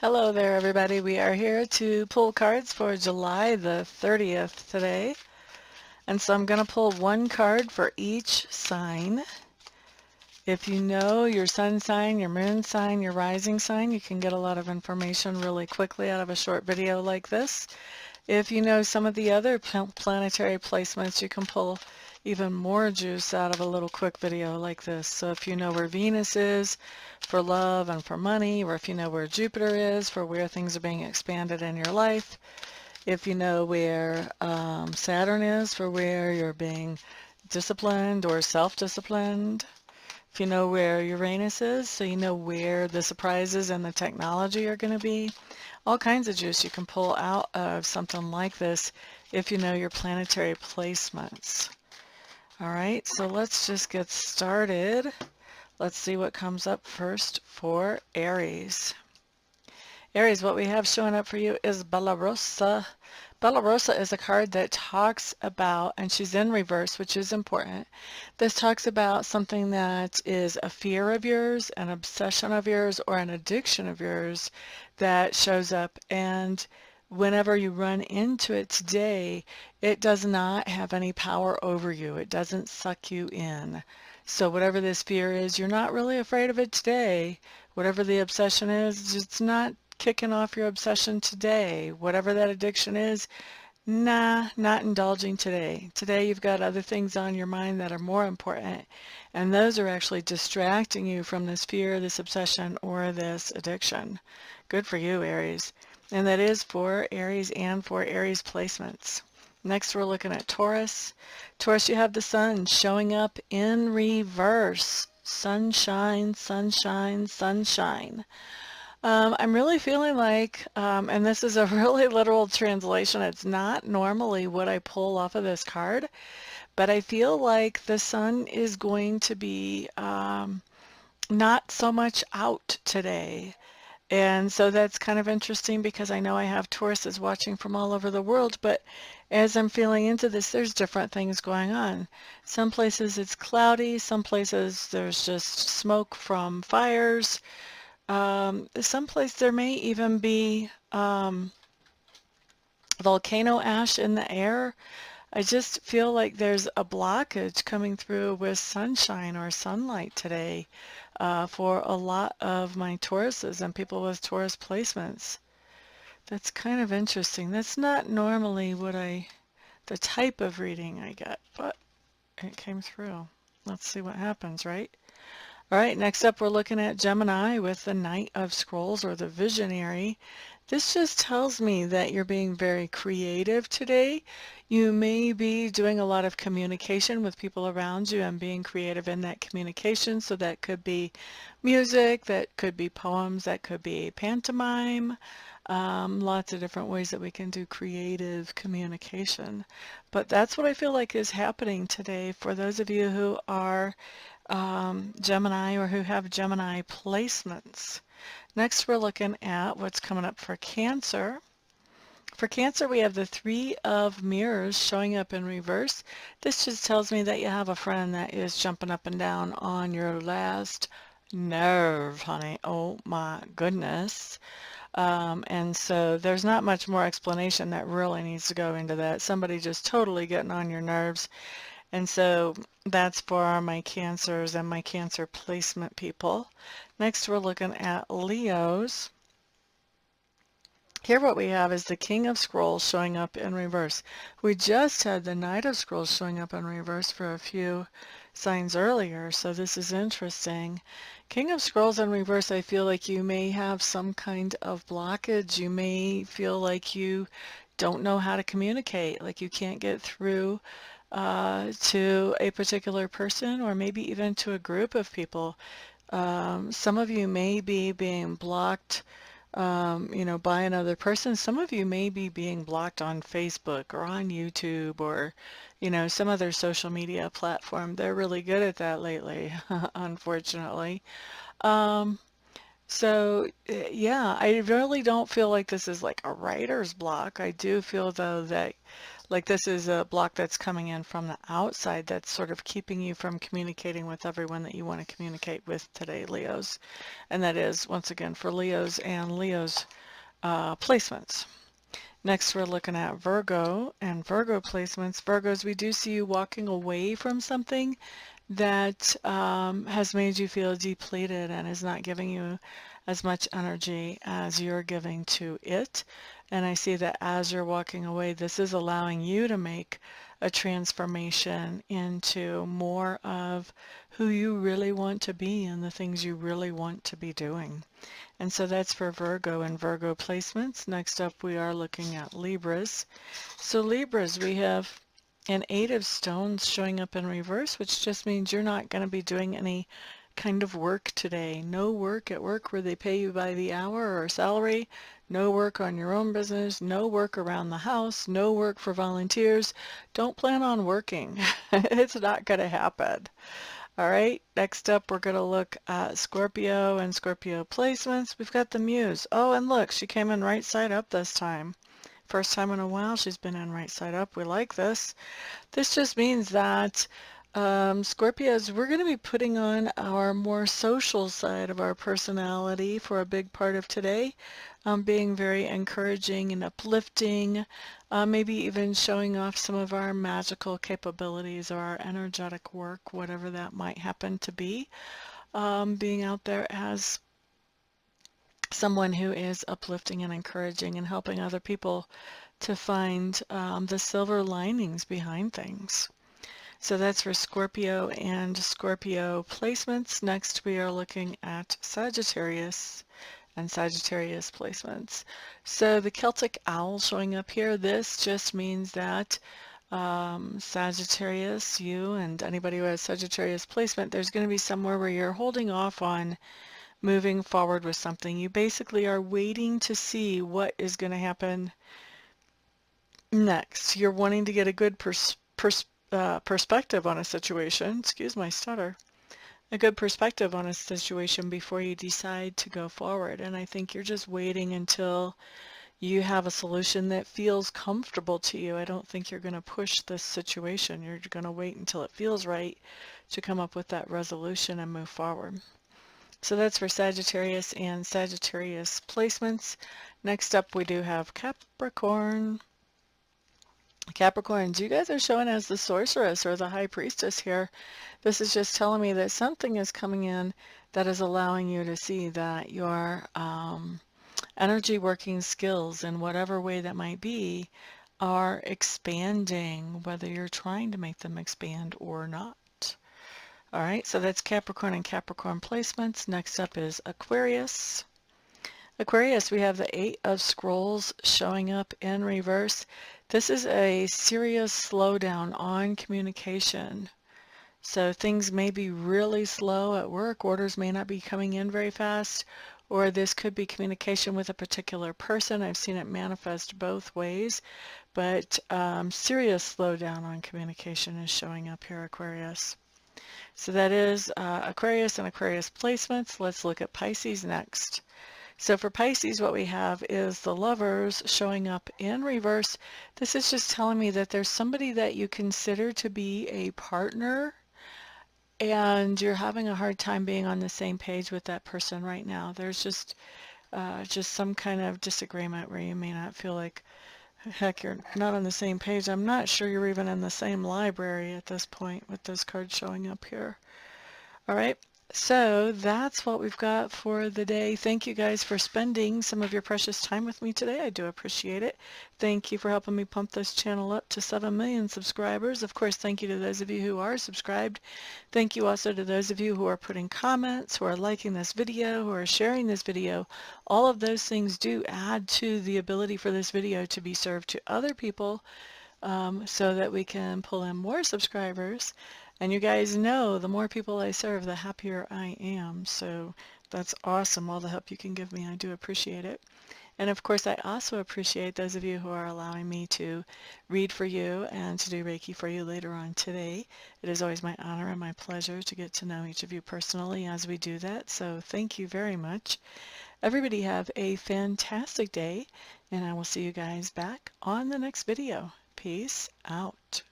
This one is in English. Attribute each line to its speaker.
Speaker 1: Hello there, everybody. We are here to pull cards for July the 30th today. And so I'm going to pull one card for each sign. If you know your sun sign, your moon sign, your rising sign, you can get a lot of information really quickly out of a short video like this. If you know some of the other planetary placements, you can pull even more juice out of a little quick video like this. So if you know where Venus is for love and for money, or if you know where Jupiter is for where things are being expanded in your life, if you know where Saturn is for where you're being disciplined or self-disciplined, if you know where Uranus is, so you know where the surprises and the technology are going to be, all kinds of juice you can pull out of something like this if you know your planetary placements. All right, so let's just get started. Let's see what comes up first for Aries. Aries, what we have showing up for you is Bella Rosa. Bella Rosa is a card that talks about, and she's in reverse, which is important. This talks about something that is a fear of yours, an obsession of yours, or an addiction of yours that shows up. And whenever you run into it today, it does not have any power over you. It doesn't suck you in. So whatever this fear is, you're not really afraid of it today. Whatever the obsession is, it's not kicking off your obsession today. Whatever that addiction is, nah, not indulging today. Today you've got other things on your mind that are more important, and those are actually distracting you from this fear, this obsession, or this addiction. Good for you, Aries. And that is for Aries and for Aries placements. Next, we're looking at Taurus. Taurus, you have the sun showing up in reverse. Sunshine, sunshine, sunshine. I'm really feeling like, and this is a really literal translation, it's not normally what I pull off of this card, but I feel like the sun is going to be not so much out today. And so that's kind of interesting because I know I have Tauruses watching from all over the world, but as I'm feeling into this, there's different things going on. Some places it's cloudy, some places there's just smoke from fires. Someplace there may even be volcano ash in the air. I just feel like there's a blockage coming through with sunshine or sunlight today for a lot of my Tauruses and people with Taurus placements. That's kind of interesting. That's not normally the type of reading I get, but it came through. Let's see what happens, right? All right, next up we're looking at Gemini with the Knight of Scrolls or the Visionary. This just tells me that you're being very creative today. You may be doing a lot of communication with people around you and being creative in that communication. So that could be music, that could be poems, that could be pantomime. Lots of different ways that we can do creative communication. But that's what I feel like is happening today for those of you who are Gemini or who have Gemini placements. Next, we're looking at what's coming up for Cancer. For Cancer, we have the Three of Mirrors showing up in reverse. This just tells me that you have a friend that is jumping up and down on your last nerve, honey. Oh my goodness. And so there's not much more explanation that really needs to go into that. Somebody just totally getting on your nerves. And so that's for my Cancers and my Cancer placement people. Next, we're looking at Leos. Here what we have is the King of Scrolls showing up in reverse. We just had the Knight of Scrolls showing up in reverse for a few signs earlier, so this is interesting. King of Scrolls in reverse, I feel like you may have some kind of blockage. You may feel like you don't know how to communicate, like you can't get through to a particular person or maybe even to a group of people. Some of you may be being blocked by another person. Some of you may be being blocked on Facebook or on YouTube or, some other social media platform. They're really good at that lately, unfortunately. Yeah, I really don't feel like this is like a writer's block. I do feel though that Like this is a block that's coming in from the outside that's sort of keeping you from communicating with everyone that you want to communicate with today, Leos. And that is, once again, for Leos and Leos placements. Next, we're looking at Virgo and Virgo placements. Virgos, we do see you walking away from something that has made you feel depleted and is not giving you as much energy as you're giving to it. And I see that as you're walking away, this is allowing you to make a transformation into more of who you really want to be and the things you really want to be doing. And so that's for Virgo and Virgo placements. Next up, we are looking at Libras. So Libras, we have an Eight of Stones showing up in reverse, which just means you're not going to be doing any kind of work today. No work at work where they pay you by the hour or salary. No work on your own business. No work around the house. No work for volunteers. Don't plan on working. It's not going to happen. All right, next up we're going to look at Scorpio and Scorpio placements. We've got the Muse. Oh, and look, she came in right side up this time. First time in a while she's been in right side up. We like this. This just means that Scorpios, we're going to be putting on our more social side of our personality for a big part of today, being very encouraging and uplifting, maybe even showing off some of our magical capabilities or our energetic work, whatever that might happen to be, being out there as someone who is uplifting and encouraging and helping other people to find the silver linings behind things. So that's for Scorpio and Scorpio placements. Next, we are looking at Sagittarius and Sagittarius placements. So the Celtic owl showing up here, this just means that Sagittarius, you and anybody who has Sagittarius placement, there's going to be somewhere where you're holding off on moving forward with something. You basically are waiting to see what is going to happen next. You're wanting to get a good perspective on a situation, excuse my stutter, a good perspective on a situation before you decide to go forward. And I think you're just waiting until you have a solution that feels comfortable to you. I don't think you're going to push this situation. You're going to wait until it feels right to come up with that resolution and move forward. So that's for Sagittarius and Sagittarius placements. Next up, we do have Capricorn. Capricorns, you guys are showing as the sorceress or the high priestess here. This is just telling me that something is coming in that is allowing you to see that your energy working skills, in whatever way that might be, are expanding, whether you're trying to make them expand or not. All right, so that's Capricorn and Capricorn placements. Next up is Aquarius. Aquarius, we have the Eight of Scrolls showing up in reverse. This is a serious slowdown on communication. So things may be really slow at work, orders may not be coming in very fast, or this could be communication with a particular person. I've seen it manifest both ways, but serious slowdown on communication is showing up here, Aquarius. So that is Aquarius and Aquarius placements. Let's look at Pisces next. So for Pisces, what we have is the Lovers showing up in reverse. This is just telling me that there's somebody that you consider to be a partner and you're having a hard time being on the same page with that person right now. There's just some kind of disagreement where you may not feel like, heck, you're not on the same page. I'm not sure you're even in the same library at this point with those cards showing up here. All right. So that's what we've got for the day. Thank you guys for spending some of your precious time with me today. I do appreciate it. Thank you for helping me pump this channel up to 7 million subscribers. Of course, thank you to those of you who are subscribed. Thank you also to those of you who are putting comments, who are liking this video, who are sharing this video. All of those things do add to the ability for this video to be served to other people, so that we can pull in more subscribers. And you guys know the more people I serve, the happier I am. So that's awesome, all the help you can give me. I do appreciate it. And of course, I also appreciate those of you who are allowing me to read for you and to do Reiki for you later on today. It is always my honor and my pleasure to get to know each of you personally as we do that. So thank you very much. Everybody have a fantastic day, and I will see you guys back on the next video. Peace out.